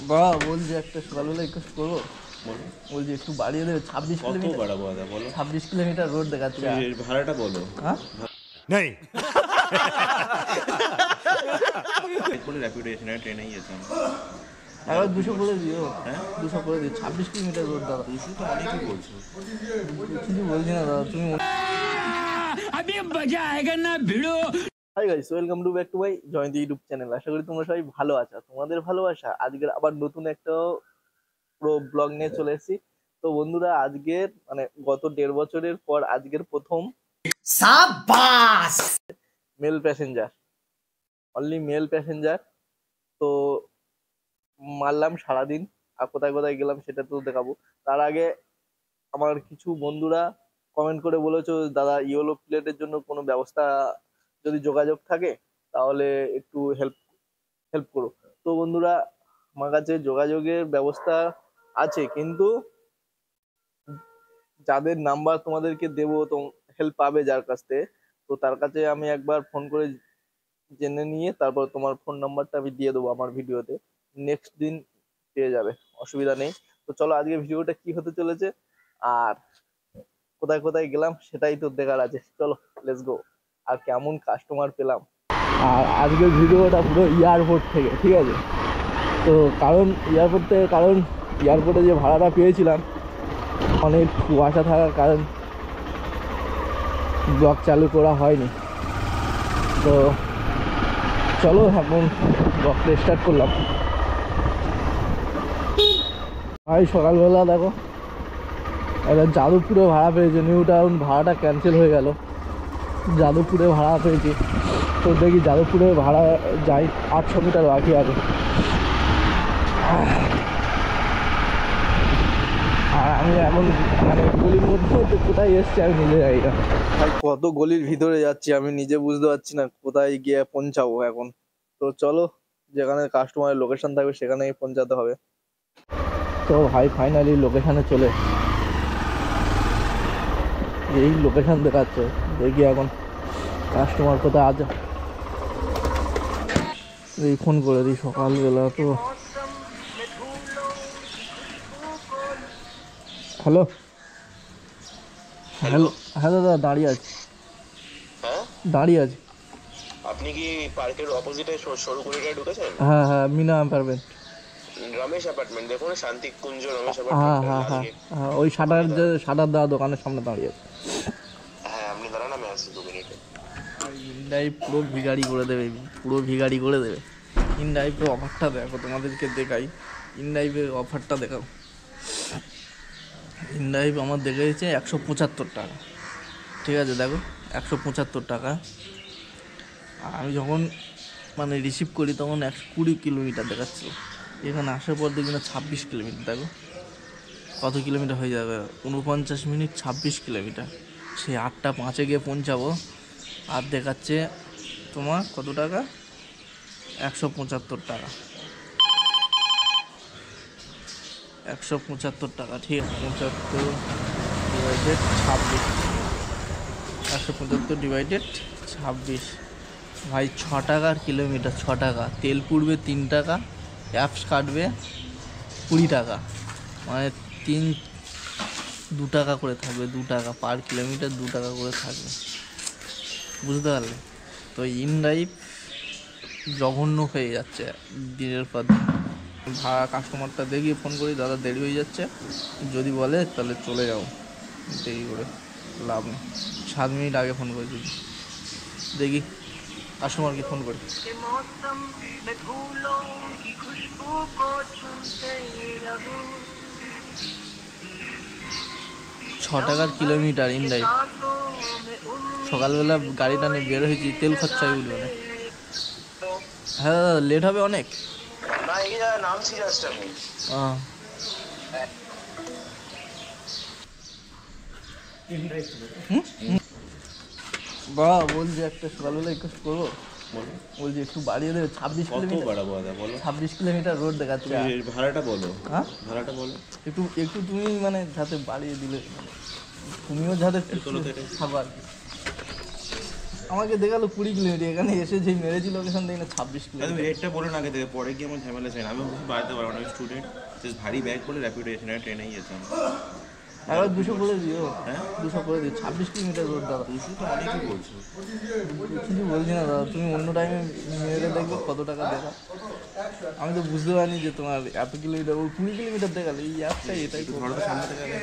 বাবা বলছি একটা সকালবেলা একটু করবো, বলছি একটু বাড়িয়ে দেবে। 26 কিলোমিটার বাড়াবো দাদা বলো। 26 কিলোমিটার রোড দেখাচ্ছে। ভাড়াটা বলো। হ্যাঁ नहीं বলে র্যাপিডেশন ট্রেনেই যেতাম। একবার 200 করে দিও। হ্যাঁ 200 করে দিও। 26 কিলোমিটার রোড দাদা। 200 তো অনেকই বলছো। কিছু বলছি না দাদা, তুমি अभी मजा आएगा ना भिड़ो। Hi guys, welcome to back to my Jayanti YouTube channel. আশা করি তোমরা সবাই ভালো আছো। তোমাদের ভালোবাসা আজকের আবার নতুন একটা পুরো ব্লগ নিয়ে চলে এসেছি। তো বন্ধুরা, আজকের মানে গত 1.5 বছরের পর আজকের প্রথম সাবাস mail passenger, only mail passenger. তো মারলাম সারাদিন, আর কোথায় কোথায় গেলাম সেটা তো দেখাবো। তার আগে আমার কিছু বন্ধুরা কমেন্ট করে বলেছো, দাদা ইয়েলো প্লেটের জন্য কোনো ব্যবস্থা যদি যোগাযোগ থাকে তাহলে একটু হেল্প করো। তো বন্ধুরা, আমার কাছে যোগাযোগের ব্যবস্থা আছে, কিন্তু যাদের নাম্বার তোমাদেরকে দেবো তো হেল্প পাবে যার কাছ থেকে, তো তার কাছে আমি একবার ফোন করে জেনে নিয়ে তারপর তোমার ফোন নাম্বারটা আমি দিয়ে দেবো আমার ভিডিওতে। নেক্সট দিন পেয়ে যাবে, অসুবিধা নেই। তো চলো আজকে ভিডিওটা কি হতে চলেছে আর কোথায় কোথায় গেলাম সেটাই তো দেখার আছে। চলো লেটস গো। আর কেমন কাস্টমার পেলাম। আর আজকের ভিডিওটা পুরো এয়ারপোর্ট থেকে, ঠিক আছে? তো কারণ এয়ারপোর্টে যে ভাড়াটা পেয়েছিলাম, অনেক কুয়াশা থাকার কারণ ব্লগ চালু করা হয়নি। তো চলো এখন ব্লগটা স্টার্ট করলাম। ভাই সকালবেলা দেখো একটা যাদবপুরে ভাড়া পেয়েছে, নিউ টাউন। ভাড়াটা ক্যান্সেল হয়ে গেল, যাদবপুরে ভাড়া পেয়েছি। তো দেখি যাদবপুরে ভাড়া যাই, 800 মিটার বাকি আছে। আর আমি এখন মানে গলির মধ্যে কোথায় এসছি আমি নিজে যাই না। ভাই কত গলির ভিতরে যাচ্ছি আমি নিজে বুঝতে পারছি না কোথায় গিয়ে পৌঁছাবো এখন। তো চলো, যেখানে কাস্টমারের লোকেশন থাকবে সেখানেই পৌঁছাতে হবে। তো ভাই ফাইনালি লোকেশানে চলে, এই লোকেশন দেখাচ্ছে। দেখি এখন কাস্টমার কোথায় আছে, এই ফোন করে দিই সকালবেলা। তো হ্যালো হ্যালো, হ্যাঁ দাদা দাঁড়িয়ে আছি। হ্যাঁ দাঁড়িয়ে আছি। আপনি কি পার্কের অপোজিটে সরু গলিটায় ঢুকেছেন? হ্যাঁ হ্যাঁ, মিনা অ্যাপার্টমেন্ট। রমেশ অ্যাপার্টমেন্ট দেখুন, শান্তিকুঞ্জ রমেশ হ্যাঁ অ্যাপার্টমেন্ট। হ্যাঁ হ্যাঁ হ্যাঁ, ওই শাটার দেওয়া দোকানের সামনে দাঁড়িয়ে আছে। হ্যাঁ আপনি দাঁড়ান, আমি আসছি 2 মিনিটে। ইনড্রাইভ পুরো ভিগাড়ি করে দেবে, পুরো ভিগাড়ি করে দেবে। ইনড্রাইভের অফারটা দেখো, তোমাদেরকে দেখাই। ইনড্রাইভের অফারটা দেখাও। ইনড্রাইভ আমার দেখেছে 175 টাকা, ঠিক আছে? দেখো 175 টাকা। আর আমি যখন মানে রিসিভ করি তখন 120 কিলোমিটার দেখাচ্ছিল। এখানে আসার পর দেখি না 26 কিলোমিটার। দেখো কত কিলোমিটার হয়ে যাবে, 49 মিনিট 26 কিলোমিটার। সেই 8টা 5-এ গিয়ে পৌঁছাবো, আর দেখাচ্ছে তোমার কত টাকা, 175 টাকা। 175 টাকা, ঠিক আছে? 75 ডিভাইডেড 26, 175 ডিভাইডেড 26। ভাই 6 টাকার কিলোমিটার, 6 টাকা। তেল পুড়বে 3 টাকা, অ্যাপস কাটবে 20 টাকা, মানে 2 টাকা করে থাকবে। 2 টাকা পার কিলোমিটার, 2 টাকা করে থাকবে, বুঝতে পারলে? তো ইনড্রাইভ জঘন্য হয়ে যাচ্ছে দিনের পর দিন। ভাড়া কাস্টমারটা দেখিয়ে ফোন করি, দাদা দেরি হয়ে যাচ্ছে, যদি বলে তাহলে চলে যাও, দেরি করে লাভ নেই। 7 মিনিট আগে ফোন করেছি, দেখি কাস্টমারকে ফোন করি। 6 টাকার কিলোমিটার ইনড্রাইভ। সকালবেলা গাড়িটা নিয়ে বের হয়েছি, তেল খরচাই উঠবে না। হ্যাঁ দাদা লেট হবে অনেক। না এই নামছি জাস্ট আমি। বাবা বলছি একটা সকালবেলা একটু করবো, বলছি একটু বাড়িয়ে দেবে। 26 কিলোমিটার বাড়াবো দাদা বলো। 26 কিলোমিটার রোড দেখাচ্ছে। ভাড়াটা বলো। হ্যাঁ ভাড়াটা বলো। একটু একটু তুমি মানে যাতে বাড়িয়ে দিলে, তুমিও যাতে খাবার। আমাকে দেখালো 20 কিলোমিটার, এখানে এসে যে মেরেছি লোকেশন দেখি না 26 তুমি কিলোমিটার। রেটটা বলে না আগে থেকে, পরে গিয়ে আমার ঝামেলা চাই না। আমি বাড়াতে পারবো না, আমি স্টুডেন্ট, জাস্ট ভারী ব্যাগ বলে র্যাপিডো এসে ট্রেনেই যেতাম। একবার 200 করে দিও। হ্যাঁ 200 করে দিও, 26 কিলোমিটার রোড দাদা। দুশো তো অনেকই বলছো। কিছু বলছি না দাদা, তুমি অন্য টাইমে মেরে দেখবে কত টাকা দেখা। আমি তো বুঝতে পারিনি যে তোমার এত কিলোমিটার, ওই 20 কিলোমিটার দেখালে এই একটাই, এটাই একটু ধরো তো সামনে থেকে আগে।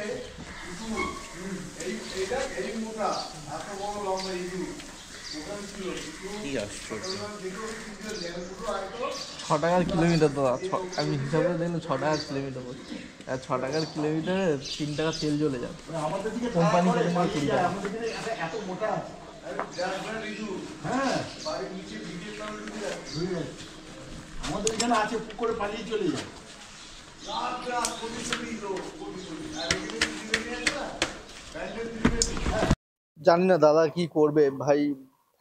কি আশ্চর্য। 6 টাকার কিলোমিটার দাদা, আমি হিসাব করে দেখলাম 6 টাকার কিলোমিটার বলছি। আর 6 টাকার কিলোমিটারে 3 টাকা তেল চলে যাবে, কোম্পানি থেকে মাল 3 টাকা। আমাদের এখানে আছে পুকুরে পালিয়ে চলে যায়। জানি না দাদা কি করবে ভাই,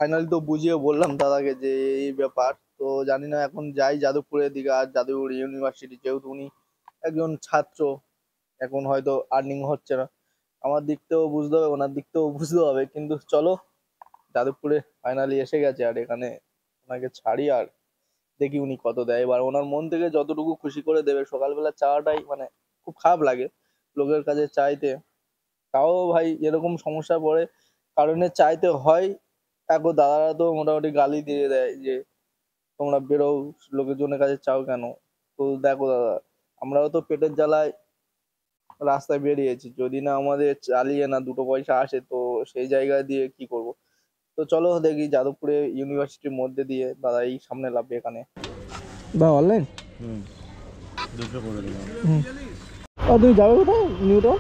ফাইনালি তো বুঝিয়ে বললাম দাদাকে যে এই ব্যাপার। তো জানি না এখন যাই যাদবপুরের দিকে, আর যাদবপুর ইউনিভার্সিটি, যেহেতু উনি একজন ছাত্র, এখন হয়তো আর্নিং হচ্ছে না। আমার দিক থেকেও বুঝতে হবে, ওনার দিক থেকেও বুঝতে হবে, কিন্তু চলো যাদবপুরে ফাইনালি এসে গেছে, আর এখানে ওনাকে ছাড়ি আর দেখি উনি কত দেয়। এবার ওনার মন থেকে যতটুকু খুশি করে দেবে। সকালবেলা চাওয়াটাই মানে খুব খারাপ লাগে লোকের কাছে চাইতে, তাও ভাই এরকম সমস্যা পড়ে কারণে চাইতে হয়। এখন দাদারা তো মোটামুটি গালি দিয়ে দেয় যে তোমরা বেরো, লোকজনের কাছে চাও কেন। তো দেখো দাদা, আমরাও তো পেটের জ্বালায় রাস্তায় বেরিয়েছি, যদি না আমাদের চালিয়ে না 2 পয়সা আসে, তো সেই জায়গা দিয়ে কি করব। তো চলো দেখি যাদবপুরে ইউনিভার্সিটির মধ্যে দিয়ে দাদা এই সামনে লাভবে এখানে। বা অনলাইন 200 করে দিলাম। তুমি যাবে কোথায়? নিউ টাউন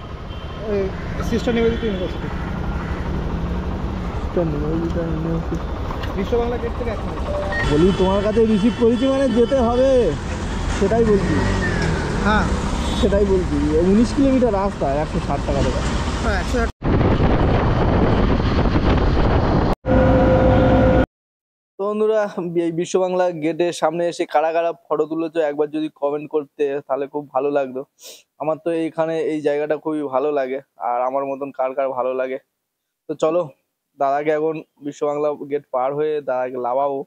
সিস্টার নিবেদিত ইউনিভার্সিটি, বিশ্ব বাংলা গেট থেকে 1 মিনিট। বলি তোমার কাছে রিসিভ করেছি মানে যেতে হবে, সেটাই বলছি। হ্যাঁ সেটাই বলছি, 19 কিলোমিটার রাস্তা, 160 টাকা দেবে। হ্যাঁ 100। তো বন্ধুরা, এই বিশ্ব বাংলা গেটের সামনে এসে কারা কারা ফটো তুলেছো একবার যদি কমেন্ট করতে তাহলে খুব ভালো লাগতো। আমার তো এইখানে এই জায়গাটা খুবই ভালো লাগে, আর আমার মতন কার কার ভালো লাগে। তো চলো দাদাকে এখন বিশ্ব বাংলা গেট পার হয়ে দাদাকে লাভাবো,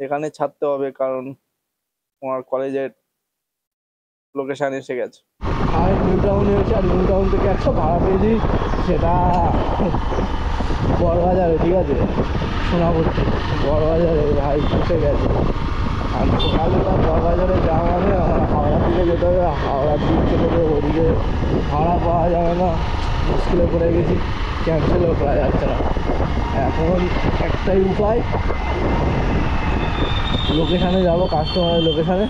এখানে ছাড়তে হবে কারণ তোমার কলেজের লোকেশন এসে গেছে। আর নিউ টাউনে এসে, আর নিউ টাউন থেকে একটা ভাড়া পেয়েছি, সেটা বড়বাজারে, ঠিক আছে, সোনাপট্টি বড়বাজারে ভাই এসে গেছে। আর সকালবেলা বড়বাজারে যাওয়া মানে আমার হাওড়ার দিকে যেতে হবে, হাওড়ার দিক থেকে তো ওদিকে ভাড়া পাওয়া যাবে না, মুশকিলে পড়ে গেছি, ক্যান্সেলও করা যাচ্ছে না। এখন একটাই উপায়, লোকেশানে যাবো, কাস্টমারের লোকেশানে,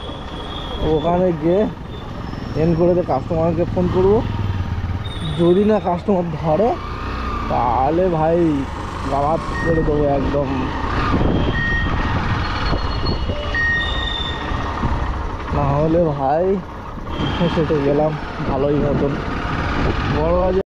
ওখানে গিয়ে এন করে দিয়ে কাস্টমারকে ফোন করবো। যদি না কাস্টমার ধরে তাহলে ভাই গাওয়াত করে দেবো একদম। না হলে ভাই ফেসে গেলাম ভালোই মতন। বড়বাজার